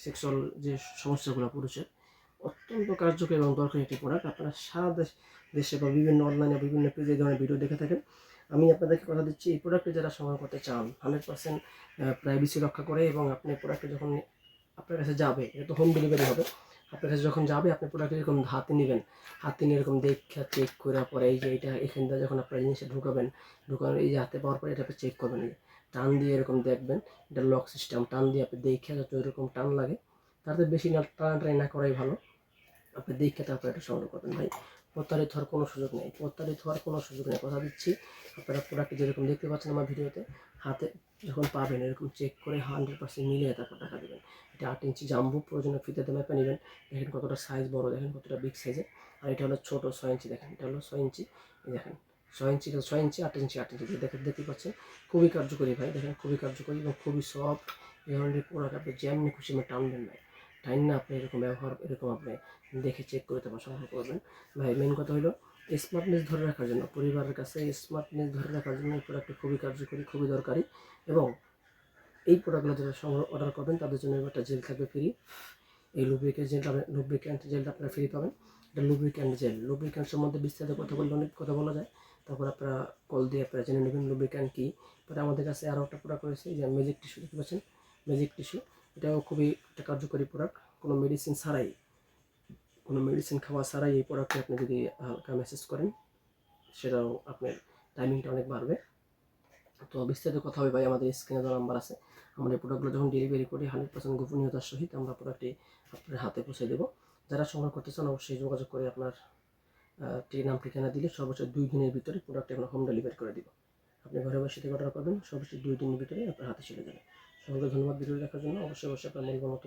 Sexual যে সমস্যাগুলো পুরুষের, অত্যন্ত কার্যকরী এবং দরকারি একটি প্রোডাক্ট। আপনারা সারা দেশে বা বিভিন্ন অনলাইনে বিভিন্ন পেজে এই ধরনের ভিডিও দেখে থাকেন। আমি আপনাদেরকে কথা দিচ্ছি, এই প্রোডাক্টটি যারা সংগ্রহ করতে চান 100% প্রাইভেসি রক্ষা করে, এবং আপনি প্রোডাক্টটি যখন আপনার কাছে যাবে, এটা তো হোম ডেলিভারি হবে, আপনার কাছে যখন যাবে আপনি প্রোডাক্ট এরকম হাতে নেবেন, হাতে নিয়ে এরকম দেখা চেক করার পরে এই যে এটা এখান থেকে যখন আপনার জিনিসটা ঢুকানোর এই যে হাতে পাওয়ার পরে এটা আপনি চেক করবেন, টান দিয়ে এরকম দেখবেন, এটা লক সিস্টেম, টান দিয়ে আপনি দেখে যত এরকম টান লাগে, তাতে বেশি টানাটানি না করাই ভালো। আপনি দেখে তারপর এটা সংগ্রহ করবেন ভাই। প্রতারিত হওয়ার কোনো সুযোগ নেই, কথা দিচ্ছি। আপনারা প্রোডাক্ট যেরকম দেখতে পাচ্ছেন আমার ভিডিওতে, হাতে যখন পাবেন এরকম চেক করে 100% মিলিয়ে তারপর টাকা দেবেন। এটা 8 ইঞ্চি জাম্বু, প্রয়োজনীয় ফিতে মেপে নেবেন। দেখেন কতটা সাইজ বড়, দেখেন কতটা বিগ সাইজের। আর এটা হলো ছোটো 6 ইঞ্চি, দেখেন এটা হলো 6 ইঞ্চি, দেখেন 6 ইঞ্চি 8 ইঞ্চি দেখতে পাচ্ছেন। খুবই কার্যকরী ভাই, দেখেন খুবই কার্যকরী এবং খুবই সফট। এই ধরনের প্রোডাক্ট আপনি যেমনি খুশি টানবেন না, টাইম না আপনি এরকম ব্যবহার এরকম আপনি দেখে চেক করে তারপর সংগ্রহ করবেন ভাই। মেন কথা হলো স্মার্টনেস ধরে রাখার জন্য, পরিবারের কাছে স্মার্টনেস ধরে রাখার জন্য এই প্রোডাক্টটি খুবই কার্যকরী, খুবই দরকারি। এবং এই প্রোডাক্টগুলো যারা অর্ডার করবেন তাদের জন্য একটা জেল থাকবে ফ্রি। এই লুব্রিক্যান্ট জেলটা আপনারা ফ্রি পাবেন। এটা লুব্রিক্যান্ট জেল, লুব্রিক্যান্ট সম্বন্ধে বিস্তারিত কথা বললে অনেক কথা বলা যায়, তারপর আপনারা কল দিয়ে আপনারা জেনে নেবেন লুব্রিক্যান্ট কী। পরে আমাদের কাছে আরও একটা প্রোডাক্ট রয়েছে, যে ম্যাজিক টিস্যু দেখতে পাচ্ছেন, ম্যাজিক টিস্যু। এটাও খুবই একটা কার্যকরী প্রোডাক্ট, কোনো মেডিসিন খাওয়া ছাড়াই এই প্রোডাক্টটি আপনি যদি হালকা মেসেজ করেন, সেটাও আপনার টাইমিংটা অনেক বাড়বে। তো বিস্তারিত কথা হবে ভাই, আমাদের স্ক্রিনে দেওয়া নাম্বার আছে। আমরা এই প্রোডাক্টগুলো যখন ডেলিভারি করি 100% গোপনীয়তার সহিত আমরা প্রোডাক্টটি আপনার হাতে পৌঁছে দেবো। যারা সংগ্রহ করতে চান অবশ্যই যোগাযোগ করে আপনার নাম ঠিকানা দিলে সর্বোচ্চ 2 দিনের ভিতরে প্রোডাক্টটি আমরা হোম ডেলিভারি করে দিব। আপনি ঘরে বসে থেকে অর্ডার করবেন, সর্বোচ্চ 2 দিনের ভিতরে আপনার হাতে চলে যাবে। সকলকে ধন্যবাদ ভিডিও দেখার জন্য। অবশ্যই আপনার মূল্যবান মতো